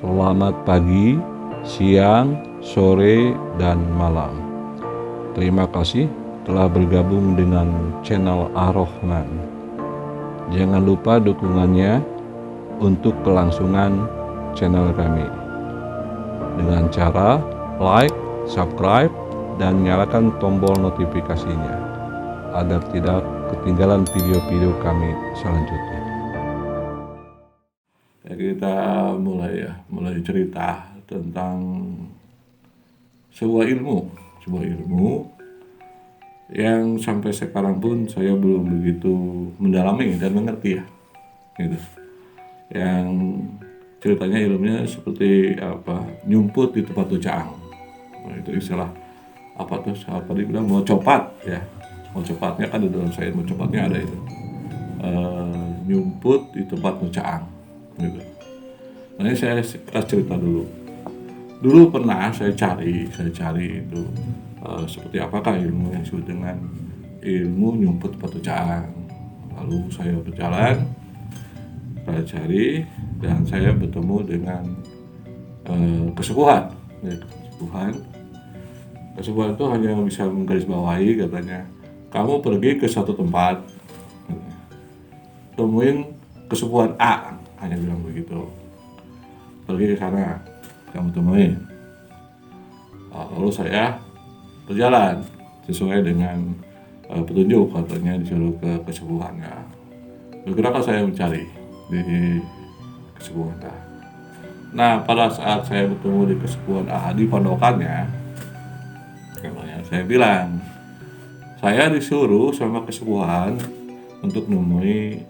Selamat pagi, siang, sore, dan malam. Terima kasih telah bergabung dengan channel Ar-Rahman. Jangan lupa dukungannya untuk kelangsungan channel kami dengan cara like, subscribe, dan nyalakan tombol notifikasinya agar tidak ketinggalan video-video kami selanjutnya. Kita mulai cerita tentang sebuah ilmu yang sampai sekarang pun saya belum begitu mendalami dan mengerti ya, gitu. Yang ceritanya ilmunya seperti nyumput di tempat tucaang. Nah, itu istilah dibilang mau copat ya, mau copatnya kan di dalam saya mau copatnya ada itu, nyumput di tempat tucaang. Gitu. Nah, ini saya cerita dulu pernah saya cari itu seperti apakah ilmu yang disebut dengan ilmu nyumput batu caang. Lalu saya berjalan, saya cari, dan saya bertemu dengan kesepuhan. Kesepuhan itu hanya bisa menggarisbawahi, katanya, kamu pergi ke satu tempat, temuin kesepuhan A, hanya bilang begitu. Pergi ke sana, kamu temuin. Lalu saya berjalan sesuai dengan petunjuk, katanya disuruh ke kesepuhannya. Bergeraklah saya mencari di kesepuhan A. Nah, pada saat saya bertemu di kesepuhan A di pondokannya, saya bilang, saya disuruh sama kesepuhan untuk nemui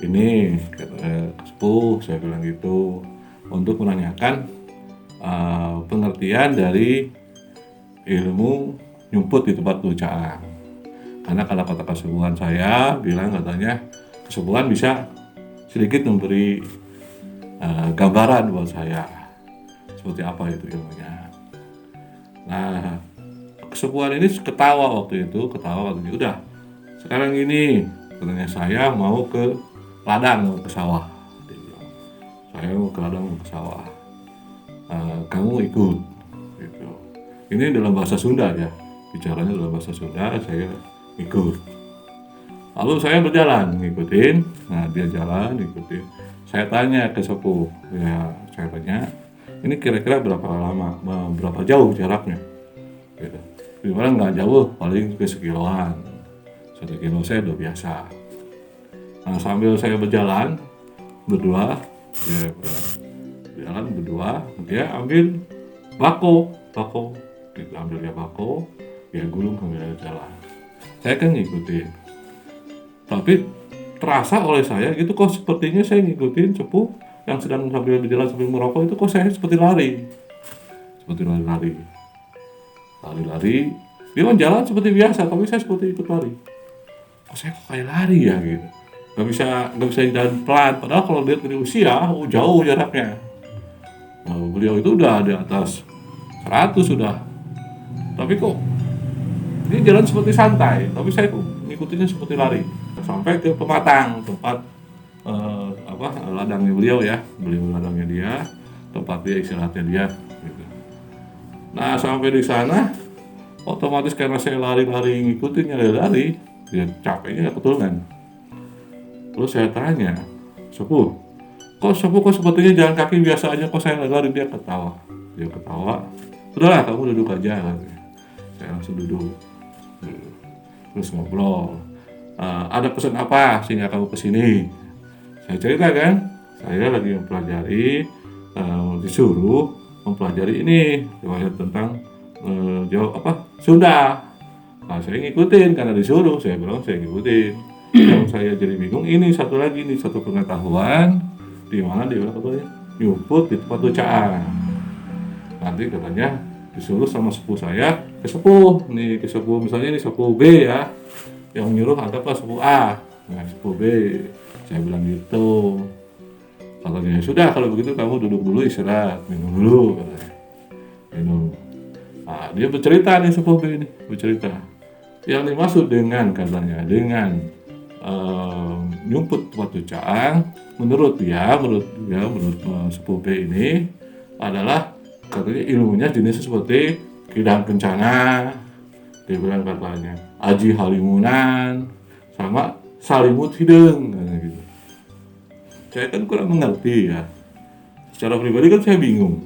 ini, kata kesepuh, saya bilang gitu, untuk menanyakan pengertian dari ilmu nyumput di tempat tucaang. Karena kalau kata kesepuhan saya bilang, katanya kesepuhan bisa sedikit memberi gambaran buat saya seperti apa itu ilmunya. Nah, kesepuhan ini ketawa waktu itu, udah sekarang ini, katanya, saya mau ke ladang, mau ke sawah. Dia bilang, saya mau ke ladang, mau ke sawah. Kamu ikut, gitu. Ini dalam bahasa Sunda ya, bicaranya dalam bahasa Sunda, saya ikut. Lalu saya berjalan, ngikutin. Nah, dia jalan, ngikutin. Saya tanya ke sepuh, ya, saya tanya, ini kira-kira berapa jauh jaraknya? Gitu. Dimana nggak jauh, paling ke sekiloan. 1 kilo saya udah biasa. Nah, sambil saya berjalan berdua, dia ambil bako, gitu, ambil dia bako, dia gulung sambil jalan. Saya kan ngikutin, tapi terasa oleh saya gitu, kok sepertinya saya ngikutin sepuh yang sedang sambil berjalan sambil merokok itu, kok saya seperti lari. Dia kan jalan seperti biasa, tapi saya seperti ikut lari. Kok saya kayak lari ya gitu. Gak bisa jalan pelan, padahal kalau lihat dari usia jauh jaraknya. Beliau itu udah di atas 100 sudah, tapi kok dia jalan seperti santai, tapi saya kok ngikutinnya seperti lari. Sampai ke pematang, tempat ladangnya beliau ladangnya dia, tempat dia istirahatnya dia gitu. Nah, sampai di sana otomatis karena saya lari ngikutinnya, dia capeknya keturunan. Terus saya tanya, sepuh kok sepertinya jalan kaki biasa aja, kok saya lari? Dia ketawa. Udahlah, kamu duduk aja, katanya. Saya langsung duduk. Terus ngobrol. Ada pesan apa sehingga kamu kesini? Saya cerita kan, saya lagi mempelajari, disuruh mempelajari ini, riwayat tentang Sunda. Nah, saya ngikutin karena disuruh, saya bilang saya ngikutin. Yang saya jadi bingung ini satu pengetahuan di mana dia katanya nyumput di tempat tucaang. Nanti katanya disuruh sama sepuh saya ke sepuh misalnya ini sepuh B ya, yang nyuruh anggaplah sepuh A, nah sepuh B. Saya bilang gitu. Katanya sudah, kalau begitu kamu duduk dulu, istirahat, minum dulu, katanya. Minum. Nah, dia bercerita nih, sepuh B ini bercerita. Yang dimaksud dengan nyumput tempat tucaang, menurut sepuh B ini adalah katanya ilmunya jenis seperti Kidang Kencana, dia bilang katanya Aji Halimunan sama Salimut Hideng gitu. Saya kan kurang mengerti ya, secara pribadi kan saya bingung.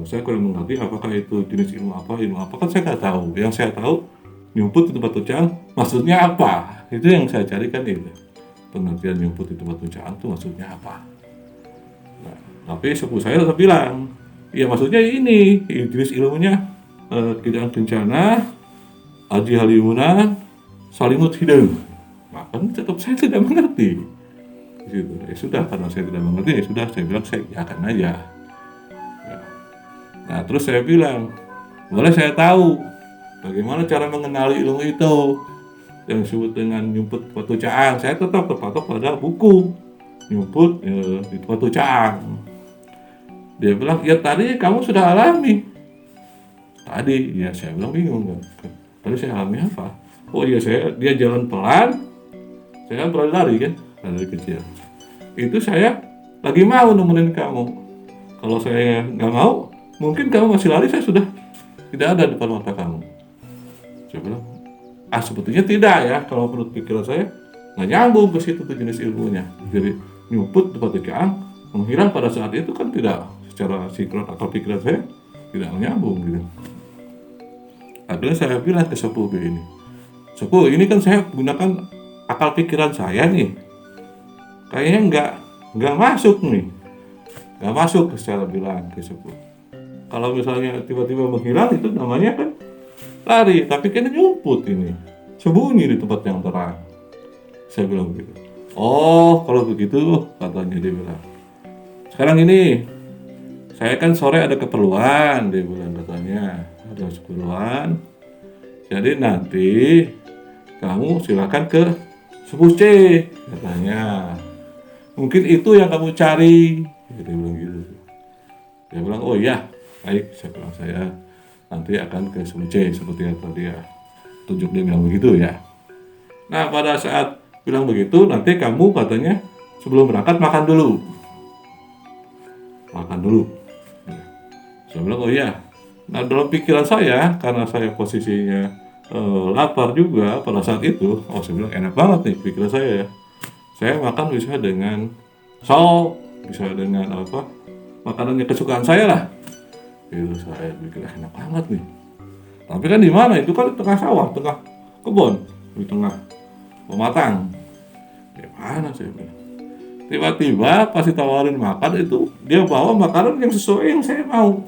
Saya kurang mengerti apakah itu jenis ilmu apa kan saya nggak tahu. Yang saya tahu nyumput di tempat tucang maksudnya apa, itu yang saya carikan itu pengertian nyumput di tempat tucang itu maksudnya apa. Nah, tapi sepupu saya tetap bilang ya maksudnya ini jenis ilmunya Kidang Kencana, Aji Halimunan, Salimut Hideng. Nah, kan tetap saya tidak mengerti gitu. Ya sudah, karena saya tidak mengerti ya sudah, saya bilang saya akan aja. Nah terus saya bilang, boleh saya tahu bagaimana cara mengenali ilmu itu yang disebut dengan nyumput batu caang. Saya tetap terpatok pada buku nyumput di batu caang. Dia bilang, ya tadi kamu sudah alami. Tadi, ya saya bilang bingung kan. Tadi saya alami apa? Oh iya, dia jalan pelan, saya kan lari kan dari kecil. Itu saya lagi mau nemenin kamu. Kalau saya nggak mau, mungkin kamu masih lari, saya sudah tidak ada di depan mata kamu. Saya bilang, sebetulnya tidak ya, kalau menurut pikiran saya nggak nyambung ke situ tuh jenis ilmunya. Jadi nyumput tempat ikan menghilang pada saat itu kan tidak secara sinkron atau pikiran saya tidak nyambung gitu. Akhirnya saya bilang ke sepupu ini, sepupu ini kan saya gunakan akal pikiran saya nih, kayaknya nggak masuk nih, nggak masuk secara bilang ke sepupu. Kalau misalnya tiba-tiba menghilang itu namanya kan lari, tapi kan nyumput ini, sembunyi di tempat yang terang. Saya bilang begitu. Oh, kalau begitu, katanya dia bilang. Sekarang ini, saya kan sore ada keperluan, dia bilang katanya. Ada keperluan. Jadi nanti kamu silakan ke Sepuh C, katanya. Mungkin itu yang kamu cari. Dia bilang gitu. Dia bilang, oh iya, baik, saya nanti akan ke Sepuh C seperti yang tadi ya. Tunjuk dia bilang begitu ya. Nah pada saat bilang begitu, nanti kamu katanya sebelum berangkat makan dulu. Saya bilang, oh iya. Nah dalam pikiran saya, karena saya posisinya lapar juga pada saat itu, saya bilang enak banget nih pikiran saya ya. Saya makan bisa dengan sop, bisa dengan makanannya kesukaan saya lah. Itu saya pikir enak banget nih. Tapi kan di mana? Itu kan tengah sawah, tengah kebun, di tengah pematang. Gimana saya bilang? Tiba-tiba pas ditawarin makan itu, dia bawa makanan yang sesuai yang saya mau.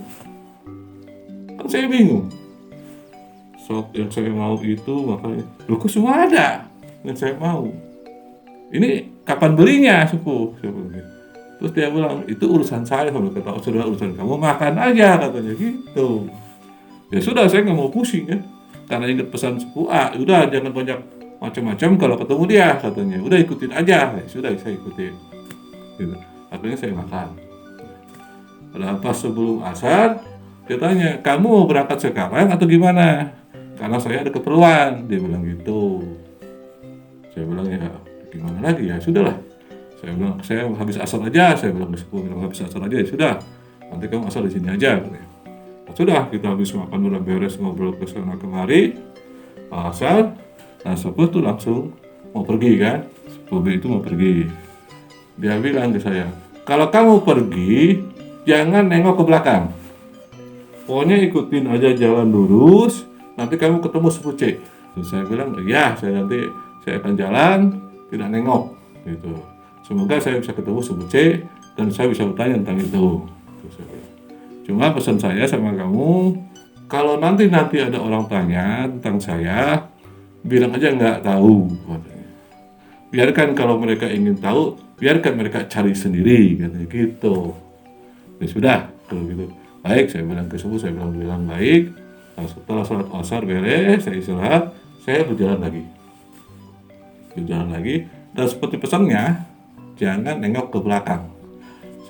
Kan saya bingung. Sop yang saya mau itu makanya, loh kok semua ada yang saya mau. Ini kapan belinya, sepuh? Terus dia bilang, itu urusan saya. Kalau kata saudara, urusan kamu, makan aja, katanya gitu. Ya sudah, saya nggak mau pusing kan, karena ingat pesan sepuh, udah jangan banyak macam-macam kalau ketemu dia, katanya. Udah ikutin aja. Ya sudah, saya ikutin. Gitu. Akhirnya saya makan. Padahal pas sebelum asar, dia tanya, kamu mau berangkat sekarang atau gimana? Karena saya ada keperluan, dia bilang gitu. Saya bilang ya gimana lagi ya, sudahlah. Saya bilang saya habis asar aja, saya bilang ke sepuh, habis asar aja ya sudah. Nanti kamu asar di sini aja. Nah, sudah kita habis makan udah beres ngobrol ke sana kemari, asar. Nah sepuh tuh langsung mau pergi kan, sepuh itu mau pergi. Dia bilang ke saya, kalau kamu pergi jangan nengok ke belakang. Pokoknya ikutin aja jalan lurus, nanti kamu ketemu sepuh C. Terus saya bilang, ya saya akan jalan, tidak nengok gitu. Semoga saya bisa ketemu sepuh C dan saya bisa bertanya tentang itu. Cuma pesan saya sama kamu, kalau nanti ada orang tanya tentang saya, bilang aja nggak tahu. Biarkan kalau mereka ingin tahu, biarkan mereka cari sendiri, katanya gitu. Ya sudah, kalau gitu. Baik, saya bilang ke sepuh, saya bilang baik. Nah, setelah sholat asar beres, saya istirahat, saya berjalan lagi. Dan seperti pesannya, jangan nengok ke belakang.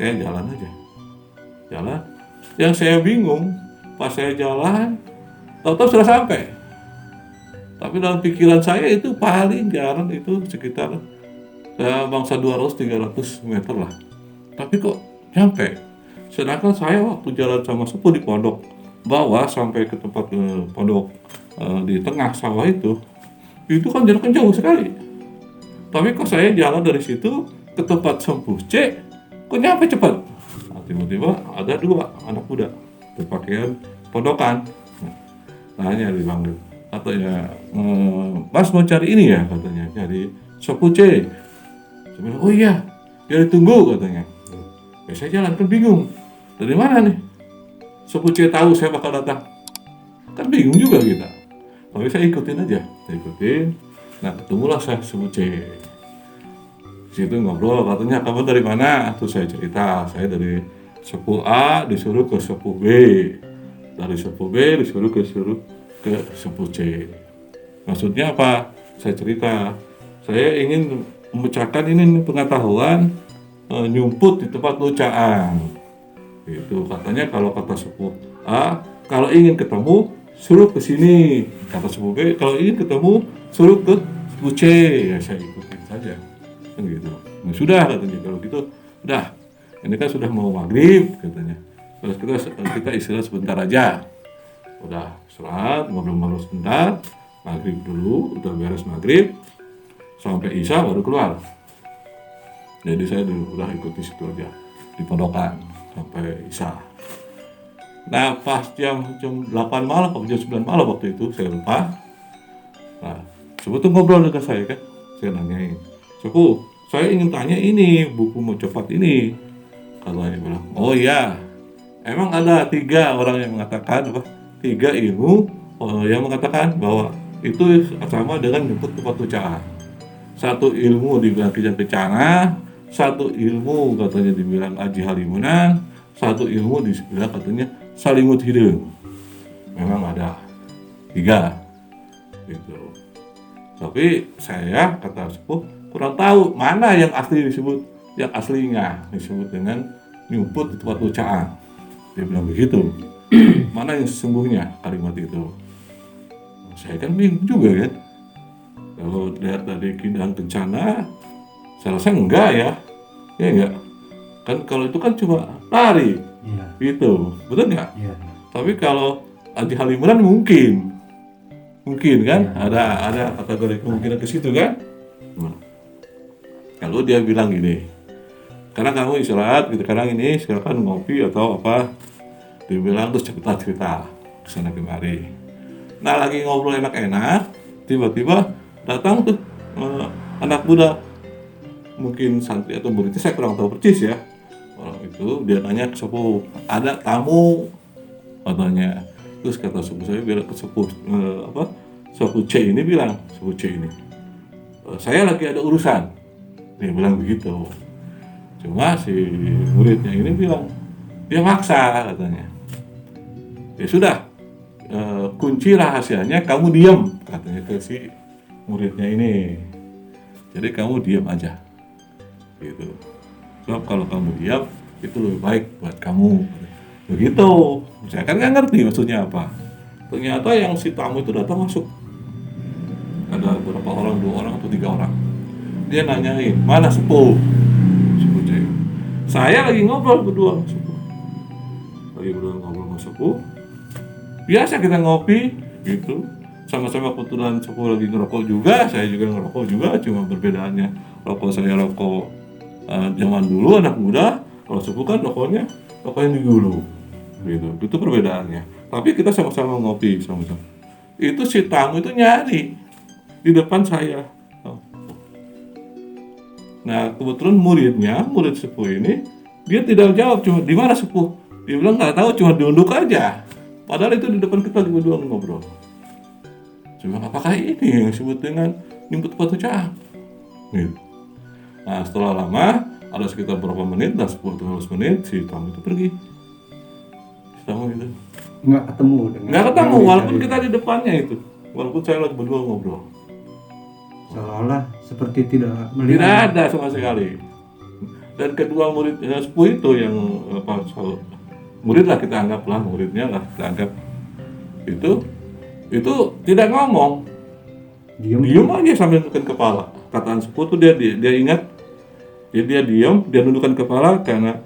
Saya jalan aja. Yang saya bingung, pas saya jalan, tahu-tahu sudah sampai. Tapi dalam pikiran saya itu paling jarang itu sekitar bangsa 200-300 meter lah. Tapi kok nyampe? Sedangkan saya waktu jalan sama sepuh di pondok bawah sampai ke tempat pondok di tengah sawah itu kan jaraknya jauh sekali. Tapi kok saya jalan dari situ ke tempat Sempuh C, kok nyampe cepat. Nah, tiba-tiba ada 2 anak muda berpakaian pondokan. Nanya dipanggil, katanya, Mas mau cari ini ya, katanya, cari Sempuh C. Saya bilang, oh iya, dia ditunggu, katanya. Ya saya jalan kan bingung, dari mana nih? Sempuh C tahu saya bakal datang, kan bingung juga kita. Tapi saya ikutin aja, nah ketemulah saya Sempuh C. Situ ngobrol, katanya kamu dari mana? Terus saya cerita, saya dari Sepuh A disuruh ke Sepuh B, dari Sepuh B disuruh ke Sepuh C. Maksudnya apa? Saya cerita, saya ingin memecahkan ini pengetahuan nyumput di tempat lucaan. Itu katanya kalau kata Sepuh A, kalau ingin ketemu suruh ke sini. Kata Sepuh B, kalau ingin ketemu suruh ke Sepuh C. Ya saya ikutin saja. Kan gitu. Nah, sudah katanya, kalau gitu udah, ini kan sudah mau maghrib katanya, terus kita istirahat sebentar aja. Udah sholat, ngobrol-ngobrol sebentar, maghrib dulu, udah beres maghrib sampai isya baru keluar. Jadi saya udah ikuti situ aja di pondokan sampai isya. Nah pas jam 8 malam atau jam 9 malam waktu itu saya lupa. Nah sebetulnya ngobrol dengan saya kan, saya nanyain, Sepuh, saya ingin tanya ini, buku mau cepat ini. Katanya bilang, oh iya, emang ada 3 orang yang mengatakan, 3 ilmu yang mengatakan bahwa itu sama dengan nyebut tempat lucaan. 1 ilmu dibilang kijang kencana, 1 ilmu katanya dibilang aji halimunan, 1 ilmu dibilang katanya salimut hidung. Memang ada 3 gitu. Tapi saya kata Sepuh kurang tahu mana yang asli disebut, yang aslinya disebut dengan nyumput di tempat lucaan. Dia bilang begitu. Mana yang sesungguhnya kalimat itu? Saya kan bingung juga kan. Kalau lihat dari kijang kencana, saya rasa enggak ya. Ya enggak. Kan kalau itu kan cuma lari. Iya. Gitu. Betul enggak? Iya. Tapi kalau aji halimunan mungkin kan, iya. Ada kategori kemungkinan ke situ kan. Kalau dia bilang gini, karena kamu istirahat gitu, sekarang silakan ngopi atau apa, dia bilang terus cerita kesana kemari. Nah lagi ngobrol enak-enak, tiba-tiba datang tuh anak muda, mungkin santri atau muridnya, saya kurang tahu persis ya. Orang itu dia tanya ke Sepuh, ada tamu katanya. Terus kata Sepuh, saya bilang ke Sepuh Sepuh C ini bilang, Sepuh C ini, saya lagi ada urusan. Dia bilang begitu. Cuma si muridnya ini bilang, dia maksa katanya. Ya sudah, kunci rahasianya kamu diam, katanya ke si muridnya ini. Jadi kamu diam aja, gitu. Sebab kalau kamu diam itu lebih baik buat kamu. Begitu. Saya kan nggak ngerti maksudnya apa. Ternyata yang si tamu itu datang masuk. Ada berapa orang, 2 orang atau 3 orang. Dia nanyain, mana Sepuh? Sepuh C. Saya lagi ngobrol berdua sama Sepuh. Lagi berdua ngobrol sama Sepuh. Biasa kita ngopi, gitu. Sama-sama kebetulan Sepuh lagi ngerokok juga, saya juga ngerokok juga. Cuma perbedaannya, rokok saya rokok zaman dulu anak muda. Kalau Sepuh kan rokoknya yang dulu. Gitu. Itu perbedaannya. Tapi kita sama-sama ngopi, sama-sama. Itu si tamu itu nyari di depan saya. Nah kebetulan murid Sepuh ini, dia tidak jawab, cuma di mana Sepuh? Dia bilang nggak tahu, cuma diunduk aja. Padahal itu di depan kita berdua ngobrol. Cuma apakah ini yang disebut dengan nyumput tempat lucaan? Gitu. Nah setelah lama, ada sekitar berapa menit, 10-15 menit, si tamu itu pergi. Si tamu itu nggak ketemu, walaupun kita di depannya itu, walaupun saya lagi berdua ngobrol. Seolah seperti tidak melihat. Tidak ada sama sekali. Dan kedua murid Sepuh itu yang murid lah kita anggap lah, muridnya lah kita anggap, itu tidak ngomong, diam aja sambil nundukkan kepala. Kataan Sepuh tuh dia ingat, dia diam, dia nundukkan kepala karena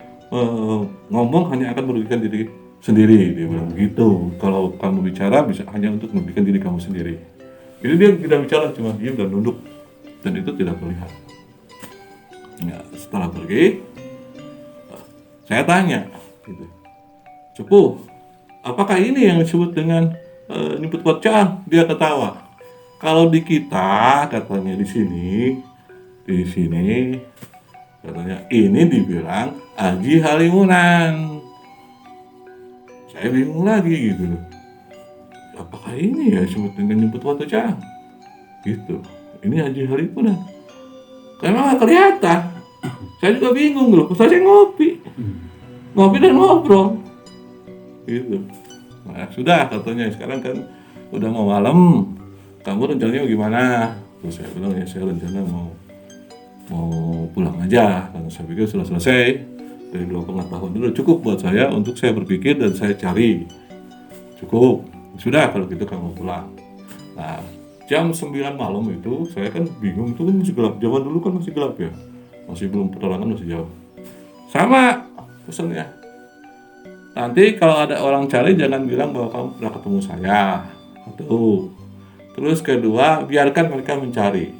ngomong hanya akan merugikan diri sendiri, dia bilang begitu. Kalau kamu bicara bisa hanya untuk merugikan diri kamu sendiri. Jadi dia tidak bicara, cuma diam dan nunduk, dan itu tidak terlihat. Ya, setelah pergi, saya tanya, gitu, sepuh, apakah ini yang disebut dengan nyebut pocong? Dia ketawa. Kalau di kita, katanya di sini, katanya ini dibilang Aji Halimunan. Saya bingung lagi gitu loh. Apakah ini ya disebut dengan nyebut pocong? Gitu. Ini Aji Halimunan. Karena nggak kelihatan. Saya juga bingung loh. Saya ngopi dan ngobrol. Gitu. Nah, sudah katanya sekarang kan udah mau malam. Kamu rencananya gimana? Terus saya bilang ya saya rencana mau pulang aja karena saya pikir sudah selesai dari 2,5 tahun dulu, cukup buat saya untuk saya berpikir dan saya cari, cukup, sudah kalau gitu kamu pulang. Nah, jam 9 malam itu saya kan bingung, itu kan masih gelap, zaman dulu kan masih gelap ya, masih belum penerangan, masih jauh. Sama pesannya, nanti kalau ada orang cari jangan bilang bahwa kamu pernah ketemu saya. Terus kedua, biarkan mereka mencari.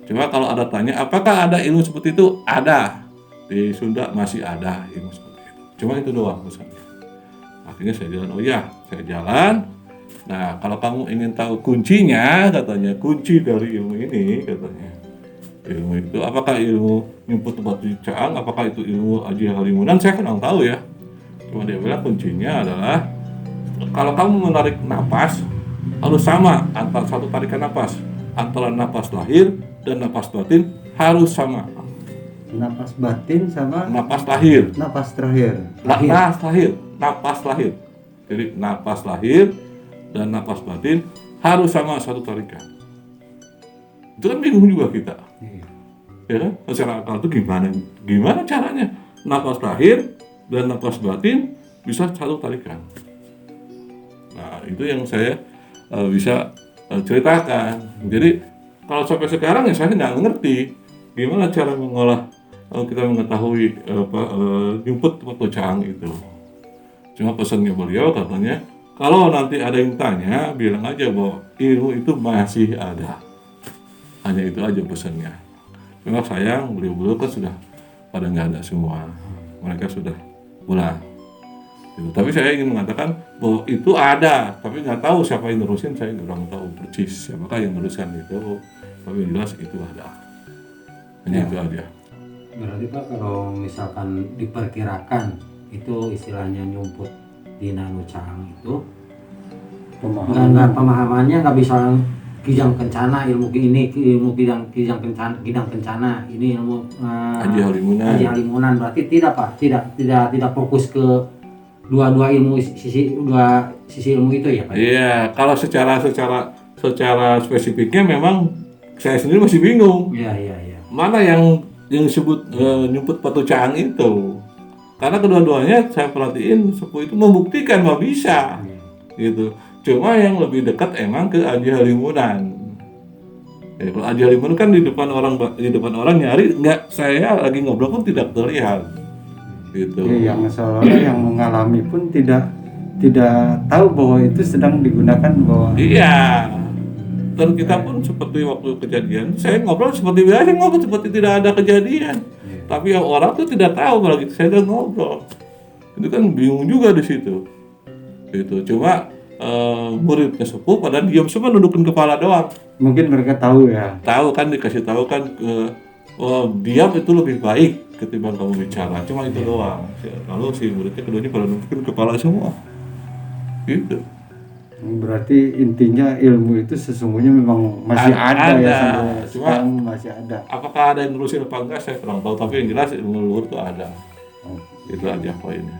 Cuma kalau ada tanya, apakah ada ilmu seperti itu? Ada. Di Sunda masih ada ilmu seperti itu. Cuma itu doang pesannya. Akhirnya saya jalan, oh ya, saya jalan. Nah, kalau kamu ingin tahu kuncinya, katanya, kunci dari ilmu ini, katanya. Ilmu itu, apakah ilmu nyumput tempat caang, apakah itu ilmu Aji Halimunan, saya kurang tahu ya. Cuma dia bilang kuncinya adalah, kalau kamu menarik napas, harus sama antara satu tarikan napas. Antara napas lahir dan napas batin harus sama. Napas batin sama Napas lahir. napas terakhir. Napas lahir. Jadi napas lahir dan napas batin harus sama satu tarikan. Itu kan bingung juga kita. Ya kan? Secara akal itu gimana caranya napas lahir dan napas batin bisa satu tarikan. Nah, itu yang saya bisa ceritakan. Jadi kalau sampai sekarang ya saya nggak ngerti gimana cara mengolah, kita mengetahui nyumput atau caang itu. Cuma pesannya beliau katanya, kalau nanti ada yang tanya bilang aja bahwa ilmu itu masih ada. Hanya itu aja pesannya. Cuma sayang beliau kan sudah pada nggak ada semua. Mereka sudah pulang. Gitu. Tapi saya ingin mengatakan bahwa itu ada, tapi nggak tahu siapa yang nerusin, saya kurang tahu persis siapakah yang nerusin itu, tapi yang jelas itu ada. Hanya itu aja. Berarti Pak, kalau misalkan diperkirakan itu istilahnya nyumput di nano caang itu, pemahamannya nggak bisa kijang kencana, ilmu ini ilmu kijang kencana, ini ilmu Aji Halimunan. Berarti tidak Pak, tidak fokus ke dua sisi ilmu itu ya Pak? Iya, kalau secara spesifiknya memang saya sendiri masih bingung. Iya. Mana yang disebut nyumput batu caang itu? Karena kedua-duanya saya perhatiin sepuh itu membuktikan bahwa bisa, gitu. Cuma yang lebih dekat emang ke Aji Halimunan. Ya, kalau Aji Halimunan kan di depan orang nyari, nggak, saya lagi ngobrol pun tidak terlihat. Gitu. Yang seolah yang mengalami pun tidak tahu bahwa itu sedang digunakan bahwa. Iya. Dan kita pun seperti waktu kejadian, saya ngobrol seperti biasa, ngobrol seperti tidak ada kejadian. Tapi yang orang tuh tidak tahu kalau gitu saya udah ngobrol. Itu kan bingung juga di situ. Gitu. Cuma muridnya sepuh pada diam semua nudukin kepala doang. Mungkin mereka tahu ya. Tahu kan, dikasih tahu kan diam itu lebih baik ketimbang kamu bicara. Cuma itu doang. Lalu si muridnya keduanya pada nudukin kepala semua. Gitu. Berarti intinya ilmu itu sesungguhnya memang masih ada ya, cuma masih ada. Apakah ada yang nerusin apa enggak saya kurang tahu, tapi yang jelas ilmu luhur itu ada. Itu aja poinnya.